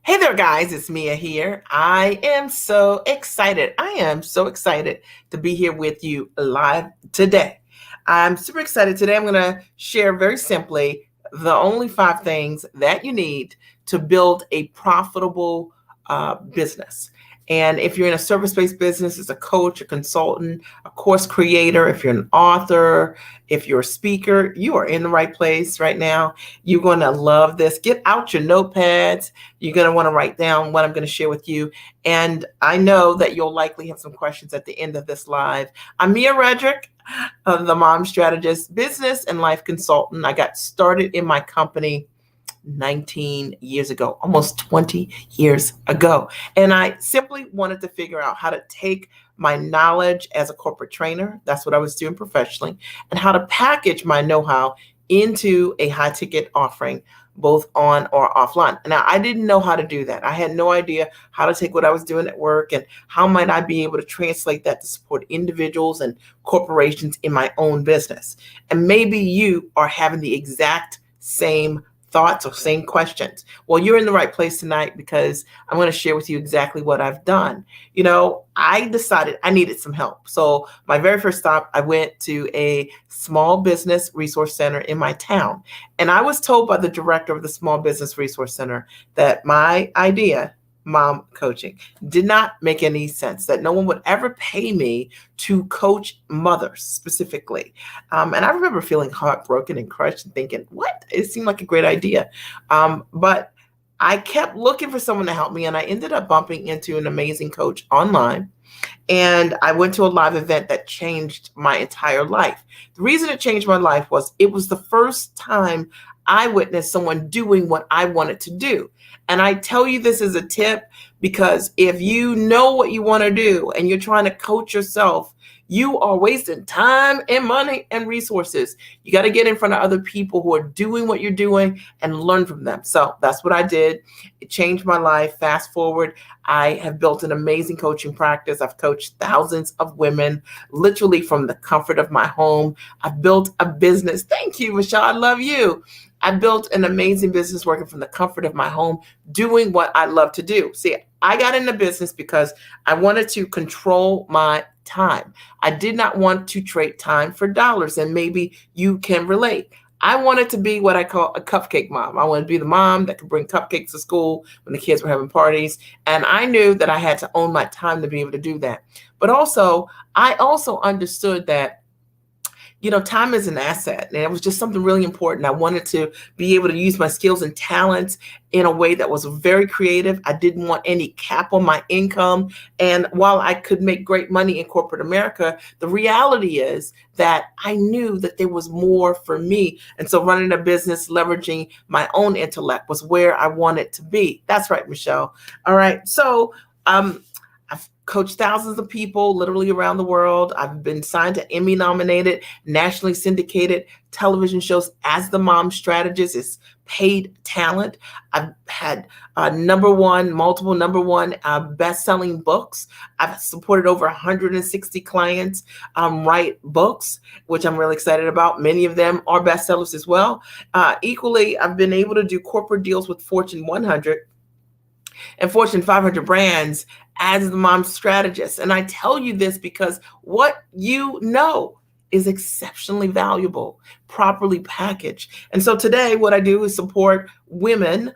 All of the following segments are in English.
Hey there, guys. It's Mia here. I am so excited. I am so excited to be here with you live today. I'm super excited. Today, I'm going to share very simply the only 5 things that you need to build a profitable business. And if you're in a service-based business, as a coach, a consultant, a course creator, if you're an author, if you're a speaker, you are in the right place right now. You're going to love this. Get out your notepads. You're going to want to write down what I'm going to share with you. And I know that you'll likely have some questions at the end of this live. I'm Mia Redrick, the Mom Strategist, business and life consultant. I got started in my company 19 years ago, almost 20 years ago. And I simply wanted to figure out how to take my knowledge as a corporate trainer, that's what I was doing professionally, and how to package my know-how into a high ticket offering, both on or offline. Now, I didn't know how to do that. I had no idea how to take what I was doing at work and how might I be able to translate that to support individuals and corporations in my own business. And maybe you are having the exact same thoughts or same questions. Well, you're in the right place tonight because I'm going to share with you exactly what I've done. I decided I needed some help. So my very first stop, I went to a small business resource center in my town. And I was told by the director of the small business resource center that my idea, mom coaching, did not make any sense, that no one would ever pay me to coach mothers specifically. And I remember feeling heartbroken and crushed and thinking, what? It seemed like a great idea. But I kept looking for someone to help me, and I ended up bumping into an amazing coach online. And I went to a live event that changed my entire life. The reason it changed my life was it was the first time I witnessed someone doing what I wanted to do. And I tell you this as a tip because if you know what you want to do and you're trying to coach yourself, you are wasting time and money and resources. You got to get in front of other people who are doing what you're doing and learn from them. So that's what I did. It changed my life. Fast forward, I have built an amazing coaching practice. I've coached thousands of women, literally from the comfort of my home. I've built a business. Thank you, Michelle. I love you. I built an amazing business working from the comfort of my home, doing what I love to do. See, I got into business because I wanted to control my time. I did not want to trade time for dollars, and maybe you can relate. I wanted to be what I call a cupcake mom. I wanted to be the mom that could bring cupcakes to school when the kids were having parties. And I knew that I had to own my time to be able to do that. But I also understood that time is an asset, and it was just something really important. I wanted to be able to use my skills and talents in a way that was very creative. I didn't want any cap on my income. And while I could make great money in corporate America, the reality is that I knew that there was more for me. And so running a business, leveraging my own intellect was where I wanted to be. That's right, Michelle. All right. So, I've coached thousands of people literally around the world. I've been signed to Emmy nominated, nationally syndicated television shows as the mom strategist. It's paid talent. I've had multiple number one best-selling books. I've supported over 160 clients write books, which I'm really excited about. Many of them are bestsellers as well. Equally, I've been able to do corporate deals with Fortune 100 and Fortune 500 brands as the mom strategist. And I tell you this because what you know is exceptionally valuable, properly packaged. And so today, what I do is support women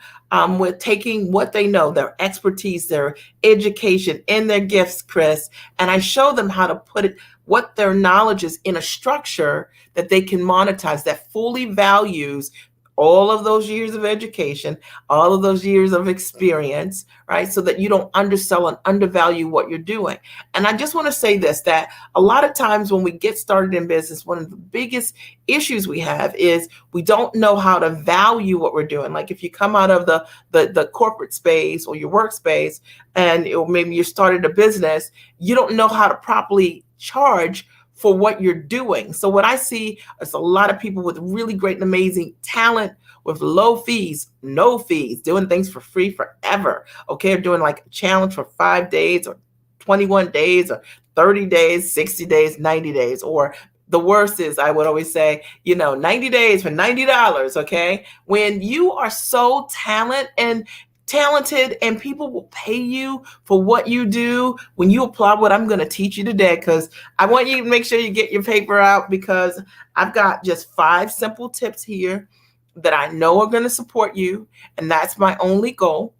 with taking what they know, their expertise, their education, and their gifts, Chris, and I show them how to put what their knowledge is in a structure that they can monetize, that fully values all of those years of education, all of those years of experience, right? So that you don't undersell and undervalue what you're doing. And I just want to say this, that a lot of times when we get started in business, one of the biggest issues we have is we don't know how to value what we're doing. Like if you come out of the corporate space or your workspace and maybe you started a business, you don't know how to properly charge for what you're doing. So what I see is a lot of people with really great and amazing talent with low fees, no fees, doing things for free forever. Okay, or doing like a challenge for 5 days or 21 days or 30 days, 60 days, 90 days. Or the worst is, I would always say, 90 days for $90, okay? When you are so talented and talented, and people will pay you for what you do when you apply what I'm going to teach you today. Because I want you to make sure you get your paper out, because I've got just 5 simple tips here that I know are going to support you. And that's my only goal,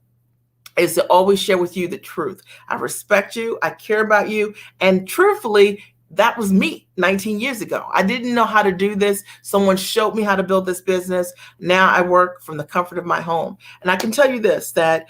is to always share with you the truth. I respect you. I care about you. And truthfully, that was me 19 years ago. I didn't know how to do this. Someone showed me how to build this business. Now I work from the comfort of my home. And I can tell you this, that,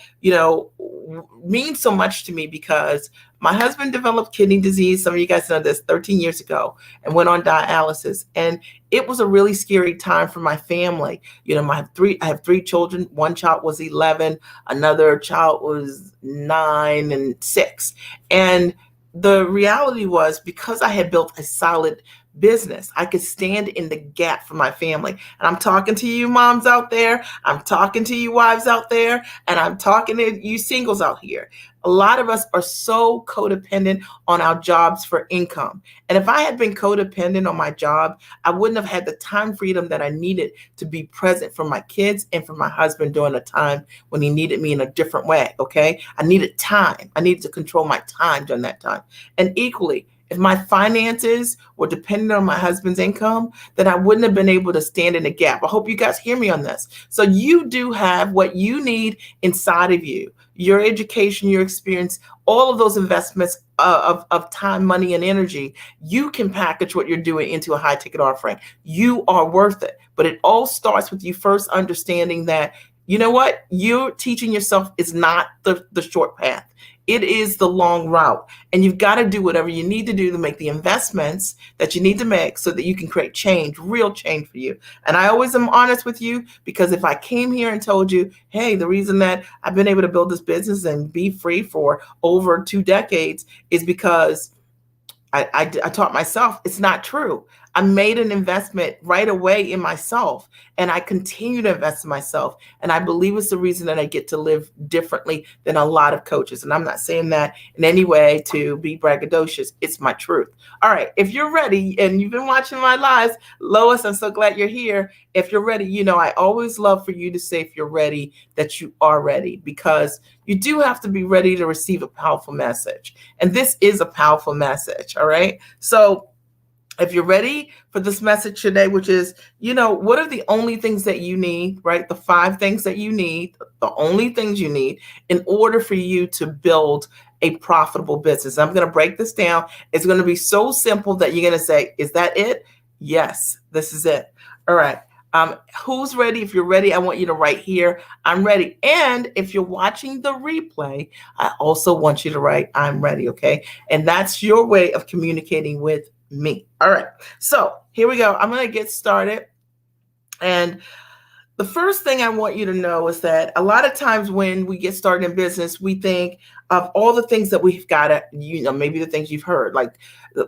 means so much to me, because my husband developed kidney disease. Some of you guys know this, 13 years ago, and went on dialysis. And it was a really scary time for my family. I have 3 children. One child was 11. Another child was 9 and 6. And the reality was, because I had built a solid business, I could stand in the gap for my family. And I'm talking to you moms out there. I'm talking to you wives out there. And I'm talking to you singles out here. A lot of us are so codependent on our jobs for income. And if I had been codependent on my job, I wouldn't have had the time freedom that I needed to be present for my kids and for my husband during a time when he needed me in a different way. Okay. I needed time. I needed to control my time during that time. And equally, if my finances were dependent on my husband's income, then I wouldn't have been able to stand in the gap. I hope you guys hear me on this. So you do have what you need inside of you: your education, your experience, all of those investments of time, money, and energy. You can package what you're doing into a high ticket offering. You are worth it. But it all starts with you first understanding that, you know what, you're teaching yourself is not the short path. It is the long route. And you've got to do whatever you need to do to make the investments that you need to make so that you can create change, real change for you. And I always am honest with you, because if I came here and told you, hey, the reason that I've been able to build this business and be free for over 2 decades is because I taught myself, it's not true. I made an investment right away in myself, and I continue to invest in myself. And I believe it's the reason that I get to live differently than a lot of coaches. And I'm not saying that in any way to be braggadocious. It's my truth. All right. If you're ready, and you've been watching my lives, Lois, I'm so glad you're here. If you're ready, I always love for you to say, if you're ready, that you are ready, because you do have to be ready to receive a powerful message. And this is a powerful message. All right. So if you're ready for this message today, which is, what are the only things that you need, right? The 5 things that you need, the only things you need in order for you to build a profitable business. I'm going to break this down. It's going to be so simple that you're going to say, is that it? Yes, this is it. All right. Who's ready? If you're ready, I want you to write here, I'm ready. And if you're watching the replay, I also want you to write, I'm ready. Okay. And that's your way of communicating with me. All right. So here we go. I'm going to get started. And the first thing I want you to know is that a lot of times when we get started in business, we think of all the things that we've got to, maybe the things you've heard, like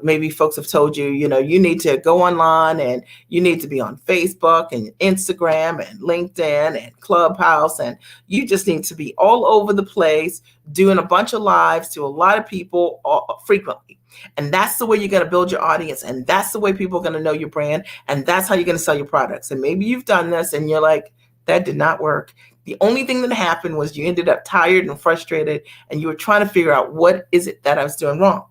maybe folks have told you, you need to go online and you need to be on Facebook and Instagram and LinkedIn and Clubhouse, and you just need to be all over the place doing a bunch of lives to a lot of people frequently. And that's the way you're going to build your audience. And that's the way people are going to know your brand. And that's how you're going to sell your products. And maybe you've done this and you're like, that did not work. The only thing that happened was you ended up tired and frustrated, and you were trying to figure out, what is it that I was doing wrong?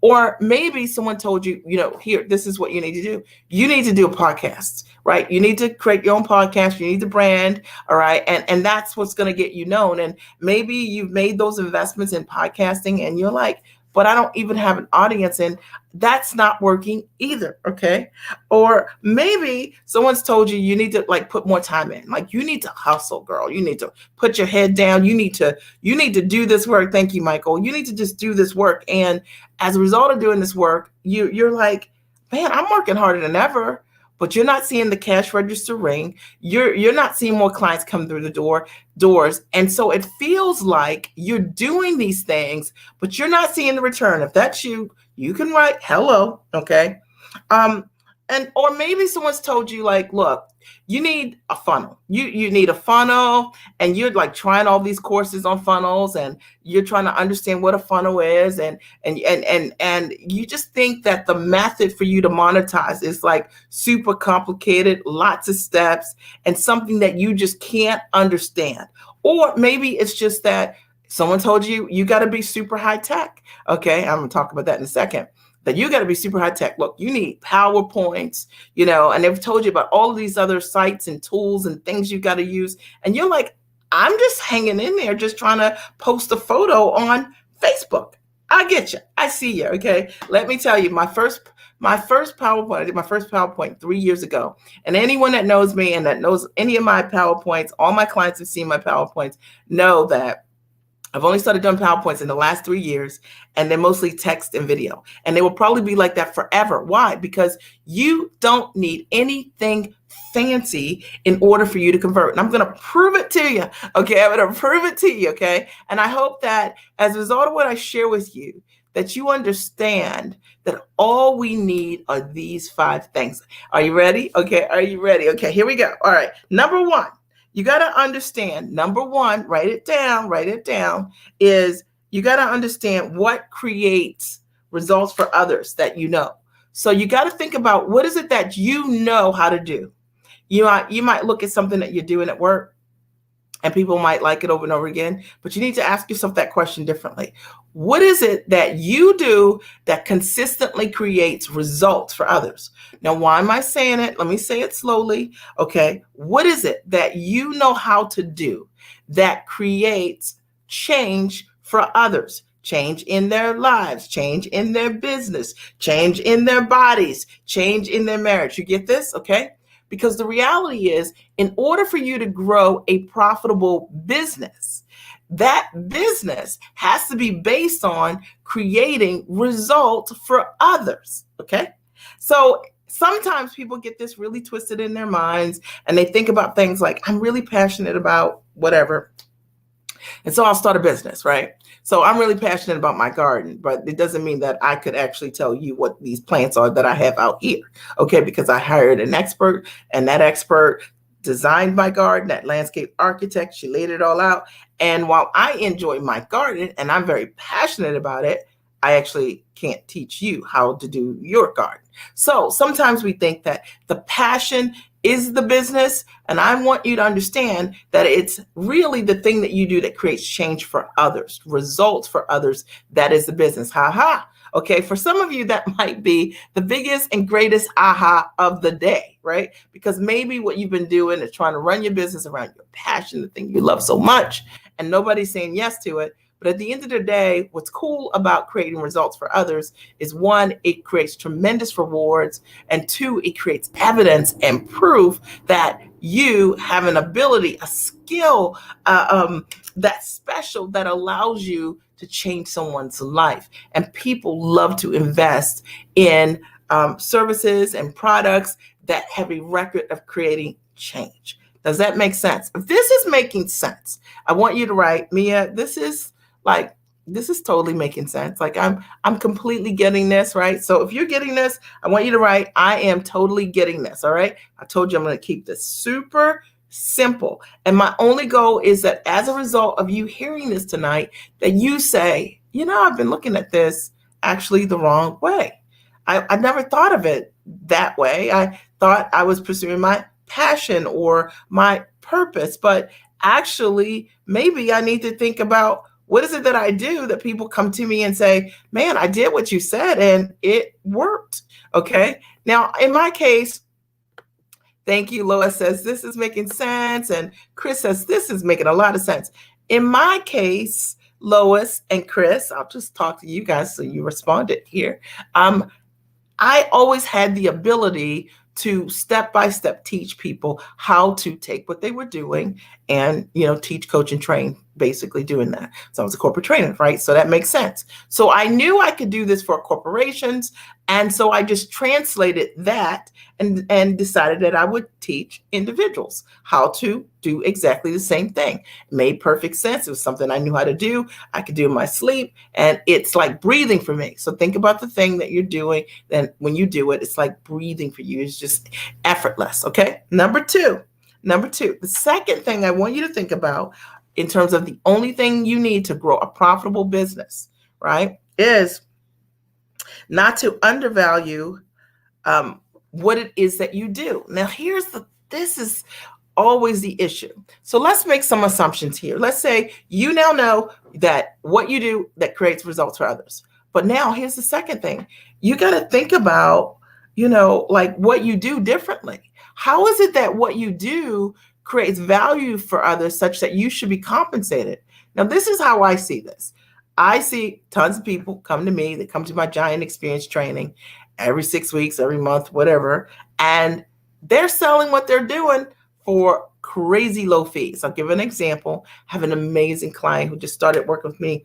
Or maybe someone told you, here, this is what you need to do. You need to do a podcast, right? You need to create your own podcast. You need to brand, all right? And that's what's going to get you known. And maybe you've made those investments in podcasting and you're like, but I don't even have an audience, and that's not working either, okay? Or maybe someone's told you you need to put more time in. Like, you need to hustle, girl. You need to put your head down. You need to do this work. Thank you, Michael. You need to just do this work. And as a result of doing this work, you're like, man, I'm working harder than ever, but you're not seeing the cash register ring. You're not seeing more clients come through the doors. And so it feels like you're doing these things, but you're not seeing the return. If that's you, you can write hello. Okay. Or maybe someone's told you, look, you need a funnel. You need a funnel, and you're trying all these courses on funnels, and you're trying to understand what a funnel is, and you just think that the method for you to monetize is super complicated, lots of steps, and something that you just can't understand. Or maybe it's just that someone told you you got to be super high tech. Okay, I'm going to talk about that in a second. That you got to be super high tech. Look, you need PowerPoints, and they've told you about all of these other sites and tools and things you got to use. And you're like, I'm just hanging in there, just trying to post a photo on Facebook. I get you. I see you. Okay. Let me tell you, my first PowerPoint, I did my first PowerPoint 3 years ago. And anyone that knows me and that knows any of my PowerPoints, all my clients have seen my PowerPoints, know that I've only started doing PowerPoints in the last 3 years, and they're mostly text and video. And they will probably be like that forever. Why? Because you don't need anything fancy in order for you to convert. And I'm going to prove it to you. Okay. I'm going to prove it to you. Okay. And I hope that as a result of what I share with you, that you understand that all we need are these 5 things. Are you ready? Okay. Are you ready? Okay. Here we go. All right. Number 1. You got to understand, number 1, write it down, is you got to understand what creates results for others that you know. So you got to think about, what is it that you know how to do? You might look at something that you're doing at work and people might like it over and over again, but you need to ask yourself that question differently. What is it that you do that consistently creates results for others? Now, why am I saying it? Let me say it slowly. Okay. What is it that you know how to do that creates change for others? Change in their lives, change in their business, change in their bodies, change in their marriage. You get this? Okay. Because the reality is, in order for you to grow a profitable business, that business has to be based on creating results for others. Okay. So sometimes people get this really twisted in their minds and they think about things like, I'm really passionate about whatever, and so I'll start a business, right? So I'm really passionate about my garden, but it doesn't mean that I could actually tell you what these plants are that I have out here. Okay. Because I hired an expert, and that expert designed my garden, that landscape architect, she laid it all out. And while I enjoy my garden and I'm very passionate about it, I actually can't teach you how to do your garden. So sometimes we think that the passion is the business. And I want you to understand that it's really the thing that you do that creates change for others, results for others. That is the business. Ha ha. Okay. For some of you, that might be the biggest and greatest aha of the day, right? Because maybe what you've been doing is trying to run your business around your passion, the thing you love so much, and nobody's saying yes to it. But at the end of the day, what's cool about creating results for others is, 1, it creates tremendous rewards, and 2, it creates evidence and proof that you have an ability, a skill that's special, that allows you to change someone's life. And people love to invest in services and products that have a record of creating change. Does that make sense? If this is making sense, I want you to write, Mia, this is totally making sense. Like I'm completely getting this, right? So if you're getting this, I want you to write, I am totally getting this. All right. I told you I'm going to keep this super simple. And my only goal is that as a result of you hearing this tonight, that you say, I've been looking at this actually the wrong way. I never thought of it that way. I thought I was pursuing my passion or my purpose, but actually maybe I need to think about, what is it that I do that people come to me and say, man, I did what you said and it worked. Okay. Now, in my case, thank you. Lois says, this is making sense. And Chris says, this is making a lot of sense. In my case, Lois and Chris, I'll just talk to you guys so you responded here. I always had the ability to step-by-step teach people how to take what they were doing and, teach, coach, and train, basically doing that. So I was a corporate trainer, right? So that makes sense. So I knew I could do this for corporations. And so I just translated that and decided that I would teach individuals how to do exactly the same thing. It made perfect sense. It was something I knew how to do. I could do in my sleep, and it's like breathing for me. So think about the thing that you're doing. Then when you do it, it's like breathing for you. It's just effortless. Okay. Number two, the second thing I want you to think about in terms of the only thing you need to grow a profitable business, right, is not to undervalue what it is that you do. Now, this is always the issue. So let's make some assumptions here. Let's say you now know that what you do that creates results for others. But now here's the second thing. You got to think about, like what you do differently. How is it that what you do creates value for others such that you should be compensated? Now, this is how I see this. I see tons of people come to me, they come to my giant experience training every 6 weeks, every month, whatever, and they're selling what they're doing for crazy low fees. I'll give an example. I have an amazing client who just started working with me,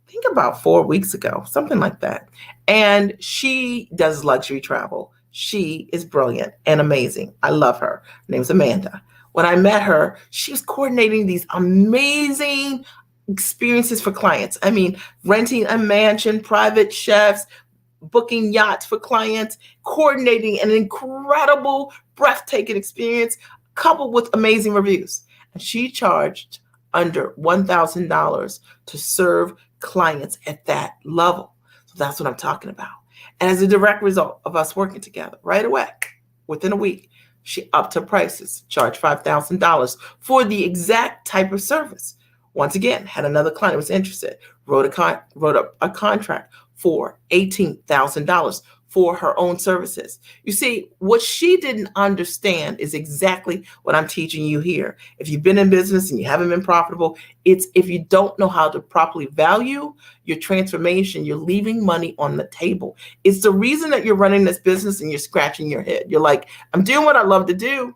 I think about 4 weeks ago, something like that. And she does luxury travel. She is brilliant and amazing. I love her. Her name's Amanda. When I met her, she was coordinating these amazing experiences for clients. I mean, renting a mansion, private chefs, booking yachts for clients, coordinating an incredible, breathtaking experience coupled with amazing reviews. And she charged under $1,000 to serve clients at that level. So that's what I'm talking about. And as a direct result of us working together right away, within a week, she upped her prices, charged $5,000 for the exact type of service. Once again, had another client who was interested, wrote a contract for $18,000 for her own services. You see, what she didn't understand is exactly what I'm teaching you here. If you've been in business and you haven't been profitable, it's if you don't know how to properly value your transformation, you're leaving money on the table. It's the reason that you're running this business and you're scratching your head. You're like, I'm doing what I love to do,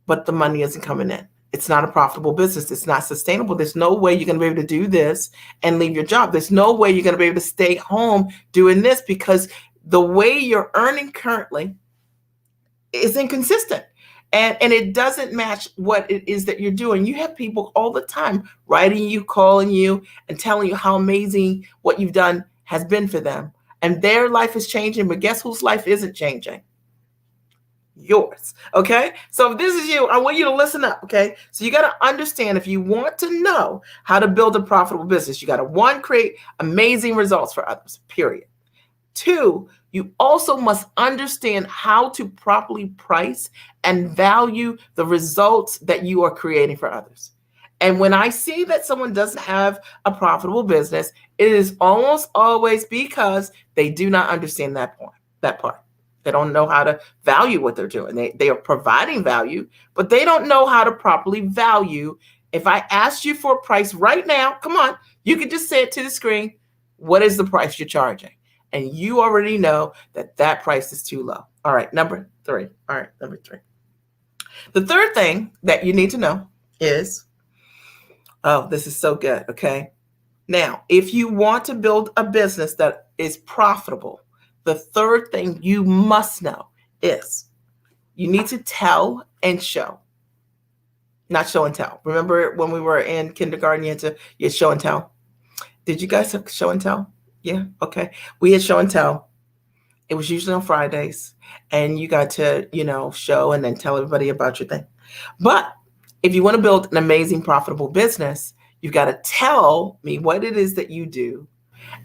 but the money isn't coming in. It's not a profitable business. It's not sustainable. There's no way you're going to be able to do this and leave your job. There's no way you're going to be able to stay home doing this because the way you're earning currently is inconsistent. And it doesn't match what it is that you're doing. You have people all the time writing you, calling you, and telling you how amazing what you've done has been for them. And their life is changing, but guess whose life isn't changing? Yours. Okay. So if this is you, I want you to listen up. Okay. So you got to understand, if you want to know how to build a profitable business, you got to, one, create amazing results for others, period. Two, you also must understand how to properly price and value the results that you are creating for others. And when I see that someone doesn't have a profitable business, it is almost always because they do not understand that part. They don't know how to value what they're doing. They are providing value, but they don't know how to properly value. If I asked you for a price right now, come on, you could just say it to the screen. What is the price you're charging? And you already know that that price is too low. All right, number three. The third thing that you need to know is, oh, this is so good, okay? Now, if you want to build a business that is profitable, the third thing you must know is you need to tell and show, not show and tell. Remember when we were in kindergarten, you had show and tell? Did you guys have show and tell? Yeah, okay. We had show and tell. It was usually on Fridays, and you got to, show and then tell everybody about your thing. But if you want to build an amazing, profitable business, you've got to tell me what it is that you do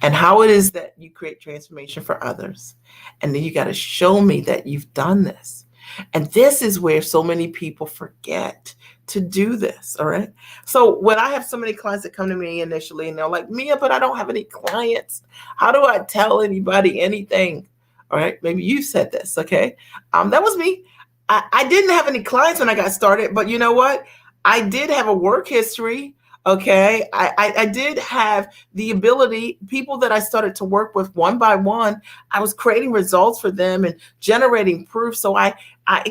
and how it is that you create transformation for others. And then you got to show me that you've done this. And this is where so many people forget to do this. All right. So when I have so many clients that come to me initially and they're like, Mia, but I don't have any clients. How do I tell anybody anything? All right. Maybe you said this. Okay. That was me. I didn't have any clients when I got started, but you know what? I did have a work history. Okay. I did have the ability, people that I started to work with one by one, I was creating results for them and generating proof. So I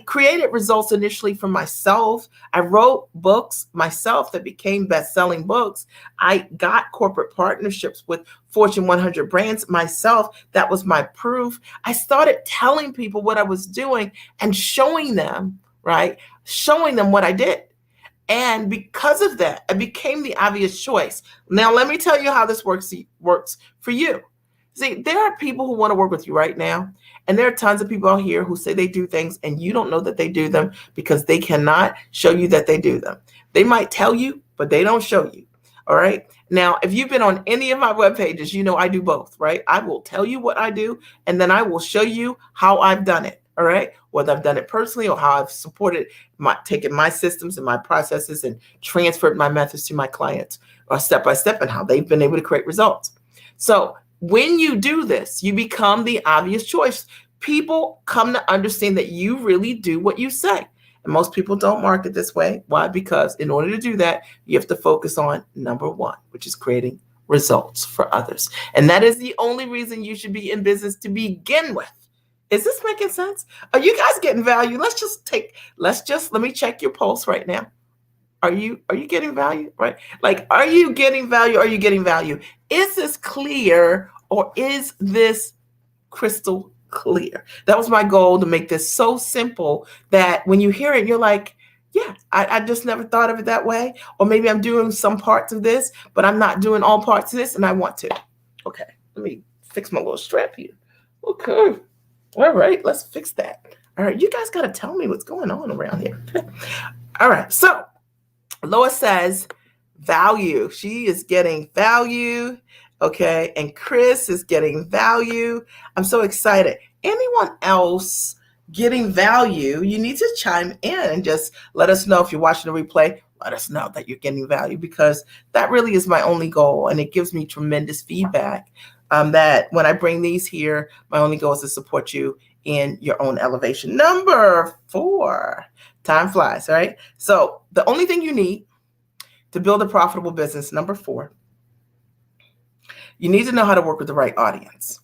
created results initially for myself. I wrote books myself that became best-selling books. I got corporate partnerships with Fortune 100 brands myself. That was my proof. I started telling people what I was doing and showing them, right? Showing them what I did. And because of that, it became the obvious choice. Now, let me tell you how this works for you. See, there are people who want to work with you right now. And there are tons of people out here who say they do things and you don't know that they do them because they cannot show you that they do them. They might tell you, but they don't show you. All right. Now, if you've been on any of my web pages, you know I do both, right? I will tell you what I do, and then I will show you how I've done it. All right. Whether I've done it personally or how I've supported taken my systems and my processes and transferred my methods to my clients, or step by step, and how they've been able to create results. So when you do this, you become the obvious choice. People come to understand that you really do what you say. And most people don't market this way. Why? Because in order to do that, you have to focus on number one, which is creating results for others. And that is the only reason you should be in business to begin with. Is this making sense? Are you guys getting value? Let me check your pulse right now. Are you getting value? Right? Like, are you getting value? Are you getting value? Is this clear, or is this crystal clear? That was my goal, to make this so simple that when you hear it, you're like, yeah, I just never thought of it that way. Or maybe I'm doing some parts of this, but I'm not doing all parts of this, and I want to. Okay, let me fix my little strap here. Okay. All right, let's fix that. All right, you guys got to tell me what's going on around here. All right, so Lois says value. She is getting value. Okay, and Chris is getting value. I'm so excited. Anyone else getting value? You need to chime in and just let us know. If you're watching the replay, let us know that you're getting value, because that really is my only goal, and it gives me tremendous feedback. That when I bring these here, my only goal is to support you in your own elevation. Number 4, time flies, right? So the only thing you need to build a profitable business, number 4, you need to know how to work with the right audience,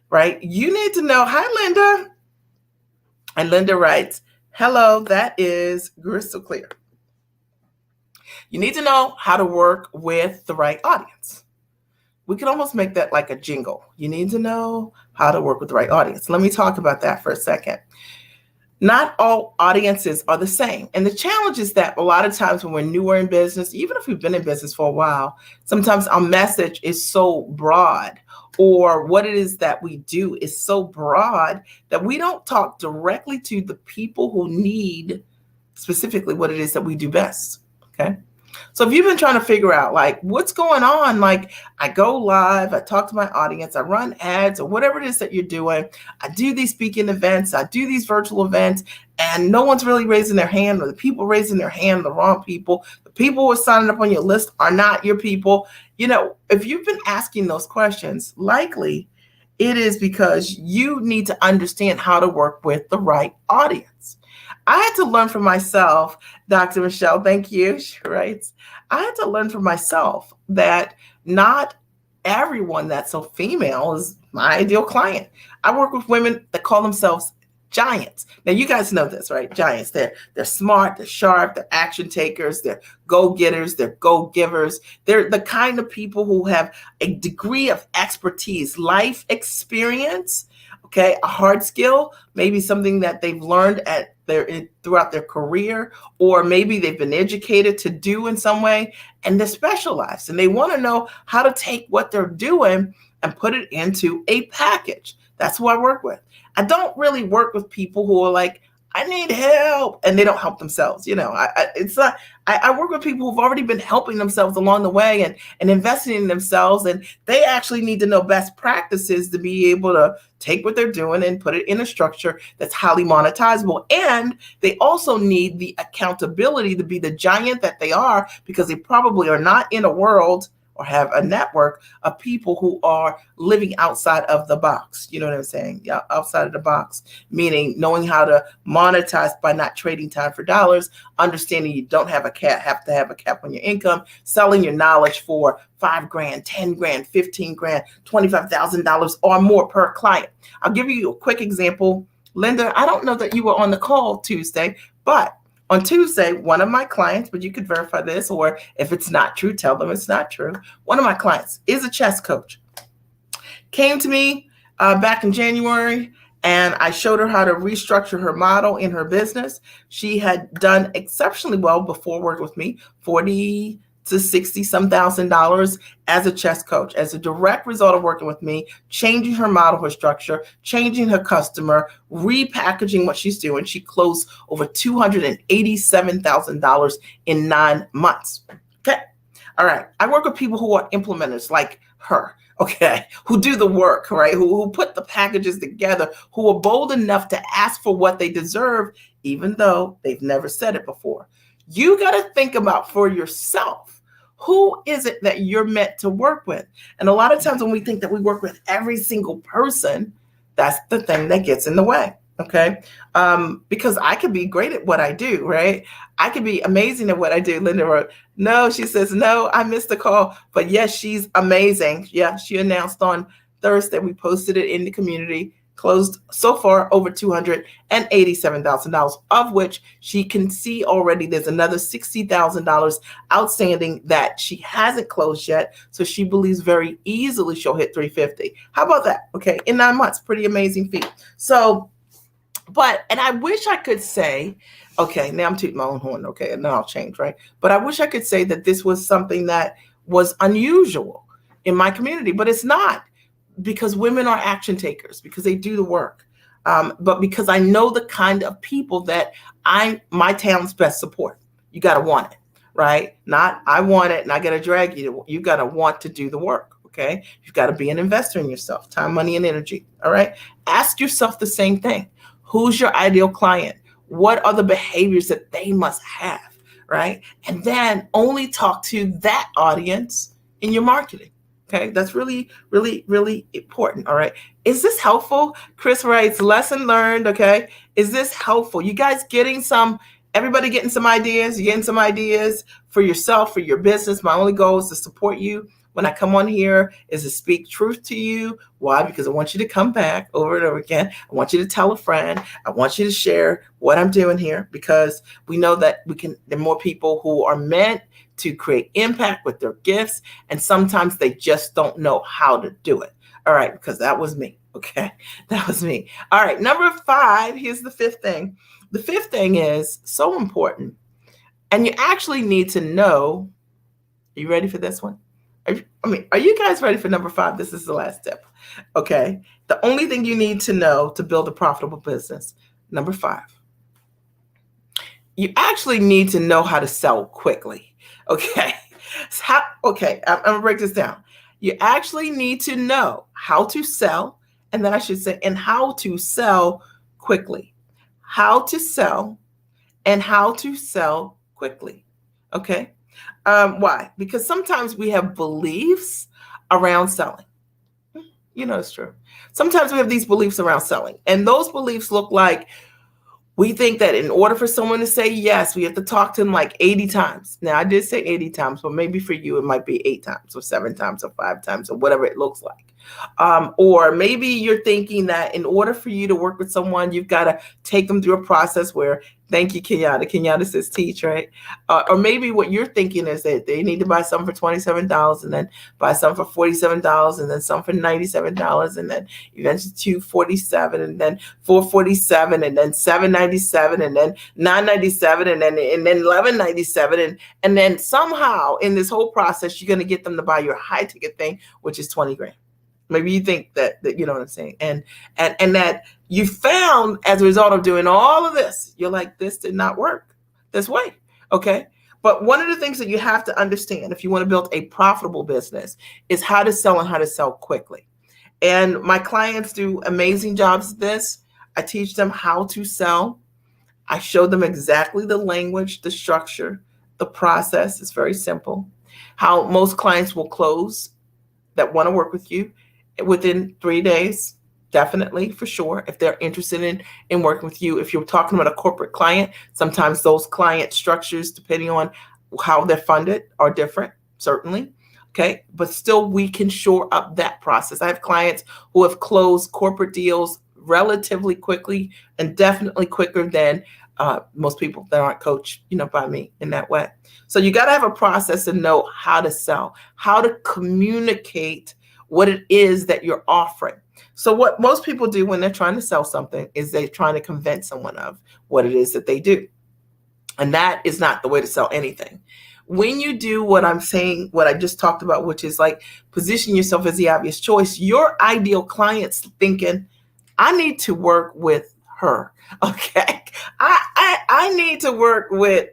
right? You need to know, hi, Linda. And Linda writes, hello, that is crystal clear. You need to know how to work with the right audience. We can almost make that like a jingle. You need to know how to work with the right audience. Let me talk about that for a second. Not all audiences are the same. And the challenge is that a lot of times when we're newer in business, even if we've been in business for a while, sometimes our message is so broad, or what it is that we do is so broad that we don't talk directly to the people who need specifically what it is that we do best. Okay. So if you've been trying to figure out like what's going on, like I go live, I talk to my audience, I run ads, or whatever it is that you're doing, I do these speaking events, I do these virtual events, and no one's really raising their hand, or the people raising their hand are the wrong people. The people who are signing up on your list are not your people. You know, if you've been asking those questions, likely it is because you need to understand how to work with the right audience. I had to learn for myself, Dr. Michelle, thank you, she writes, I had to learn for myself that not everyone that's a female is my ideal client. I work with women that call themselves giants. Now, you guys know this, right? Giants, they're smart, they're sharp, they're action takers, they're go-getters, they're go-givers. They're the kind of people who have a degree of expertise, life experience, okay, a hard skill, maybe something that they've learned throughout their career, or maybe they've been educated to do in some way, and they're specialized, and they want to know how to take what they're doing and put it into a package. That's who I work with. I don't really work with people who are like, I need help, and they don't help themselves. You know, I work with people who've already been helping themselves along the way and investing in themselves, and they actually need to know best practices to be able to take what they're doing and put it in a structure that's highly monetizable. And they also need the accountability to be the giant that they are, because they probably are not in a world or have a network of people who are living outside of the box. You know what I'm saying? Yeah, outside of the box, meaning knowing how to monetize by not trading time for dollars, understanding you don't have to have a cap on your income, selling your knowledge for $5 grand, 10 grand, 15 grand, $25,000 or more per client. I'll give you a quick example. Linda, I don't know that you were on the call Tuesday, but on Tuesday, one of my clients, but you could verify this, or if it's not true, tell them it's not true. One of my clients is a chess coach. Came to me back in January, and I showed her how to restructure her model in her business. She had done exceptionally well before working with me, $40,000 to $60,000 some as a chess coach, as a direct result of working with me, changing her model, her structure, changing her customer, repackaging what she's doing. She closed over $287,000 in 9 months. Okay. All right. I work with people who are implementers like her, okay, who do the work, right? Who put the packages together, who are bold enough to ask for what they deserve, even though they've never said it before. You got to think about for yourself, who is it that you're meant to work with? And a lot of times when we think that we work with every single person, that's the thing that gets in the way. Okay. Because I could be great at what I do, right? I could be amazing at what I do. Linda wrote, no, she says, no, I missed the call. But yes, she's amazing. Yeah, she announced on Thursday. We posted it in the community, closed so far over $287,000, of which she can see already there's another $60,000 outstanding that she hasn't closed yet. So she believes very easily she'll hit 350. How about that? Okay, in 9 months, pretty amazing feat. So, and I wish I could say, okay, now I'm tooting my own horn, okay, and now I'll change, right? But I wish I could say that this was something that was unusual in my community, but it's not, because women are action takers, because they do the work, but because I know the kind of people that my town's best support. You got to want it, right? Not I want it and I got to drag you. You got to want to do the work. Okay. You've got to be an investor in yourself, time, money, and energy. All right. Ask yourself the same thing. Who's your ideal client? What are the behaviors that they must have? Right. And then only talk to that audience in your marketing. Okay. That's really, really, really important. All right. Is this helpful? Chris writes, lesson learned. Okay. Is this helpful? You guys everybody getting some ideas? You getting some ideas for yourself, for your business? My only goal is to support you. When I come on here is to speak truth to you. Why? Because I want you to come back over and over again. I want you to tell a friend. I want you to share what I'm doing here, because we know that there are more people who are meant to create impact with their gifts. And sometimes they just don't know how to do it. All right. Because that was me. Okay. That was me. All right. Number 5. Here's the 5th thing. The 5th thing is so important. And you actually need to know. Are you ready for this one? Are you guys ready for number 5? This is the last step. Okay. The only thing you need to know to build a profitable business. Number 5. You actually need to know how to sell quickly. Okay. I'm going to break this down. You actually need to know how to sell. And then I should say, and how to sell quickly. How to sell and how to sell quickly. Okay. Why? Because sometimes we have beliefs around selling. You know, it's true. Sometimes we have these beliefs around selling, and those beliefs look like we think that in order for someone to say yes, we have to talk to them like 80 times. Now, I did say 80 times, but maybe for you, it might be 8 times or 7 times or 5 times or whatever it looks like. Or maybe you're thinking that in order for you to work with someone, you've got to take them through a process where, thank you, Kenyatta. Kenyatta says teach, right? Or maybe what you're thinking is that they need to buy something for $27 and then buy some for $47 and then some for $97 and then eventually $247 and then $447 and then $797 and then $997 and then $1197 and then somehow in this whole process you're going to get them to buy your high ticket thing, which is 20 grand. Maybe you think that you know what I'm saying, and that you found as a result of doing all of this, you're like, this did not work this way. Okay. But one of the things that you have to understand if you want to build a profitable business is how to sell and how to sell quickly. And my clients do amazing jobs at this. I teach them how to sell. I show them exactly the language, the structure, the process. It's very simple. How most clients will close that want to work with you within 3 days, definitely, for sure, if they're interested in working with you. If you're talking about a corporate client, sometimes those client structures, depending on how they're funded, are different, certainly. Okay. But still, we can shore up that process. I have clients who have closed corporate deals relatively quickly and definitely quicker than most people that aren't coached, by me in that way. So you got to have a process and know how to sell, how to communicate what it is that you're offering. So what most people do when they're trying to sell something is they're trying to convince someone of what it is that they do. And that is not the way to sell anything. When you do what I'm saying, what I just talked about, which is like position yourself as the obvious choice, your ideal client's thinking, I need to work with her. Okay. I need to work with,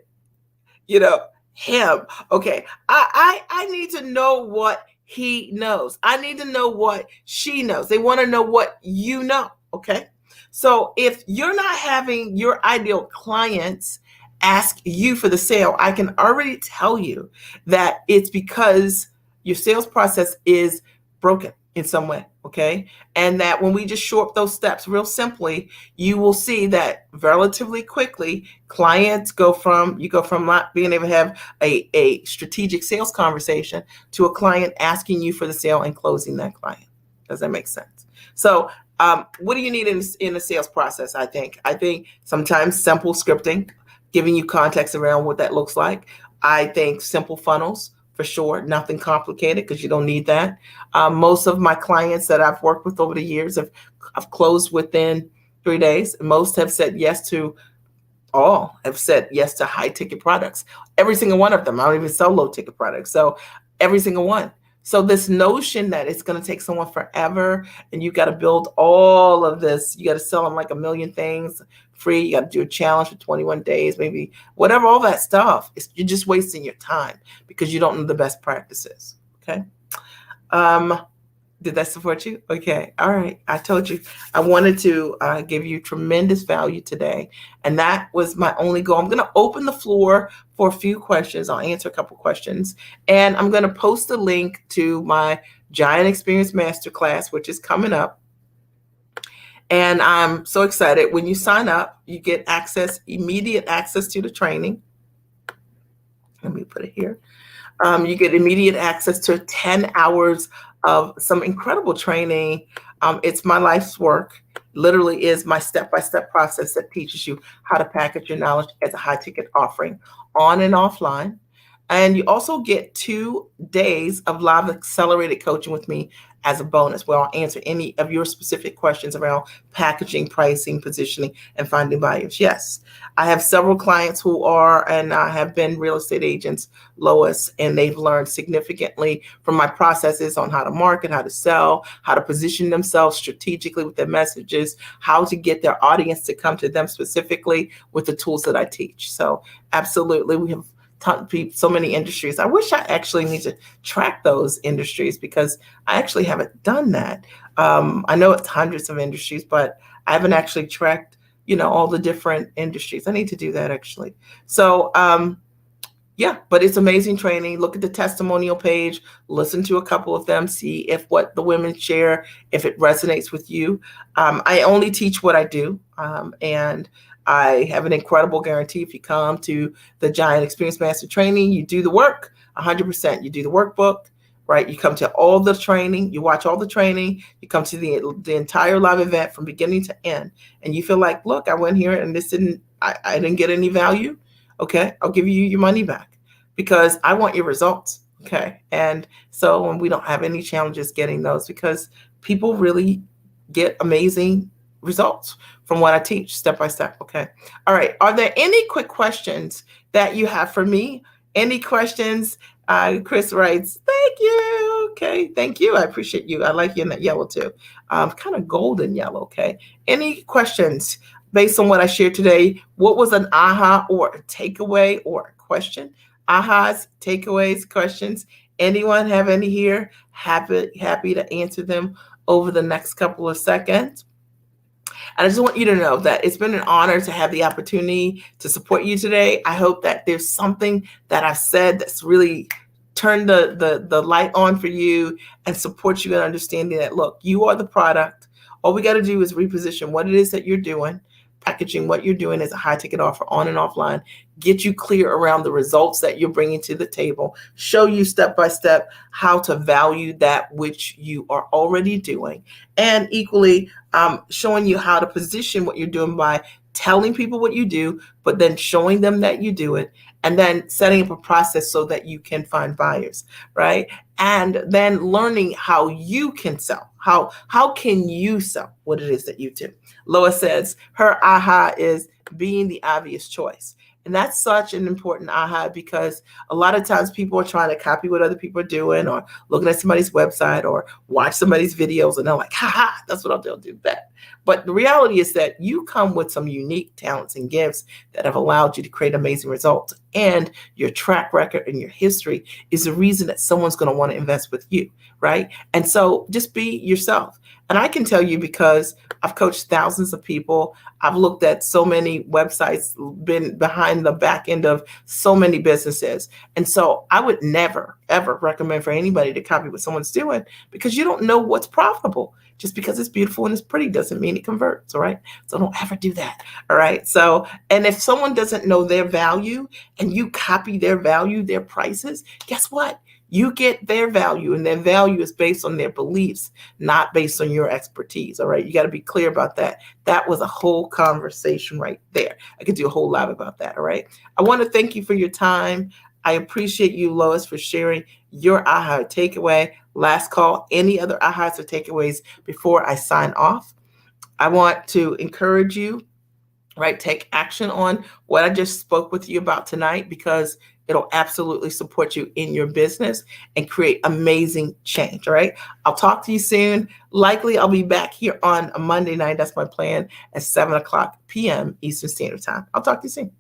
him. Okay. I need to know what he knows. I need to know what she knows. They want to know what you know. Okay. So if you're not having your ideal clients ask you for the sale, I can already tell you that it's because your sales process is broken in some way. Okay. And that when we just short up those steps real simply, you will see that relatively quickly clients you go from not being able to have a strategic sales conversation to a client asking you for the sale and closing that client. Does that make sense? So what do you need in the sales process? I think sometimes simple scripting, giving you context around what that looks like. I think simple funnels for sure, nothing complicated because you don't need that. Most of my clients that I've worked with over the years have closed within 3 days. Most have said yes to all have said yes to high ticket products. Every single one of them. I don't even sell low ticket products. So every single one. So this notion that it's going to take someone forever and you got to build all of this, you got to sell them like a million things free. You got to do a challenge for 21 days, maybe whatever, all that stuff. You're just wasting your time because you don't know the best practices. Okay. Did that support you? Okay. All right. I told you I wanted to give you tremendous value today. And that was my only goal. I'm going to open the floor for a few questions. I'll answer a couple questions. And I'm going to post a link to my Giant Experience Masterclass, which is coming up. And I'm so excited. When you sign up, you get immediate access to the training. Let me put it here. You get immediate access to 10 hours of some incredible training. It's my life's work. Literally is my step-by-step process that teaches you how to package your knowledge as a high-ticket offering on and offline. And you also get 2 days of live accelerated coaching with me as a bonus, where I'll answer any of your specific questions around packaging, pricing, positioning, and finding buyers. Yes, I have several clients who are and have been real estate agents, Lois, and they've learned significantly from my processes on how to market, how to sell, how to position themselves strategically with their messages, how to get their audience to come to them specifically with the tools that I teach. So absolutely, we have so many industries. I wish I actually need to track those industries because I actually haven't done that. I know it's hundreds of industries, but I haven't actually tracked, all the different industries. I need to do that actually. So, yeah, but it's amazing training. Look at the testimonial page, listen to a couple of them, see if what the women share, if it resonates with you. I only teach what I do. And I have an incredible guarantee. If you come to the Giant Experience Master Training, you do the work 100%. You do the workbook, right? You come to all the training, you watch all the training, you come to the entire live event from beginning to end, and you feel like, look, I went here and I didn't get any value. Okay, I'll give you your money back because I want your results. Okay, and so when we don't have any challenges getting those because people really get amazing results from what I teach step by step. Okay. All right. Are there any quick questions that you have for me? Any questions? Chris writes, thank you. Okay. Thank you. I appreciate you. I like you in that yellow too. Kind of golden yellow. Okay. Any questions based on what I shared today? What was an aha or a takeaway or a question? Ahas, takeaways, questions. Anyone have any here? Happy to answer them over the next couple of seconds. And I just want you to know that it's been an honor to have the opportunity to support you today. I hope that there's something that I've said that's really turned the light on for you and support you in understanding that, look, you are the product. All we got to do is reposition what it is that you're doing, packaging what you're doing as a high ticket offer on and offline, get you clear around the results that you're bringing to the table, show you step by step how to value that which you are already doing, and equally showing you how to position what you're doing by telling people what you do, but then showing them that you do it, and then setting up a process so that you can find buyers, right? And then learning how you can sell. How can you sell what it is that you do? Lois says her aha is being the obvious choice. And that's such an important aha because a lot of times people are trying to copy what other people are doing or looking at somebody's website or watch somebody's videos and they're like, ha, that's what I'll do that. But the reality is that you come with some unique talents and gifts that have allowed you to create amazing results. And your track record and your history is the reason that someone's going to want to invest with you, right? And so just be yourself. And I can tell you, because I've coached thousands of people, I've looked at so many websites, been behind the back end of so many businesses. And so I would never, ever recommend for anybody to copy what someone's doing, because you don't know what's profitable. Just because it's beautiful and it's pretty doesn't mean it converts, all right? So don't ever do that, all right? So, and if someone doesn't know their value and you copy their value, their prices, guess what? You get their value, and their value is based on their beliefs, not based on your expertise. All right. You got to be clear about that. That was a whole conversation right there. I could do a whole lot about that. All right. I want to thank you for your time. I appreciate you, Lois, for sharing your aha takeaway. Last call. Any other ahas or takeaways before I sign off? I want to encourage you, right? Take action on what I just spoke with you about tonight, because it'll absolutely support you in your business and create amazing change. All right. I'll talk to you soon. Likely I'll be back here on a Monday night. That's my plan, at 7 o'clock p.m. Eastern Standard Time. I'll talk to you soon.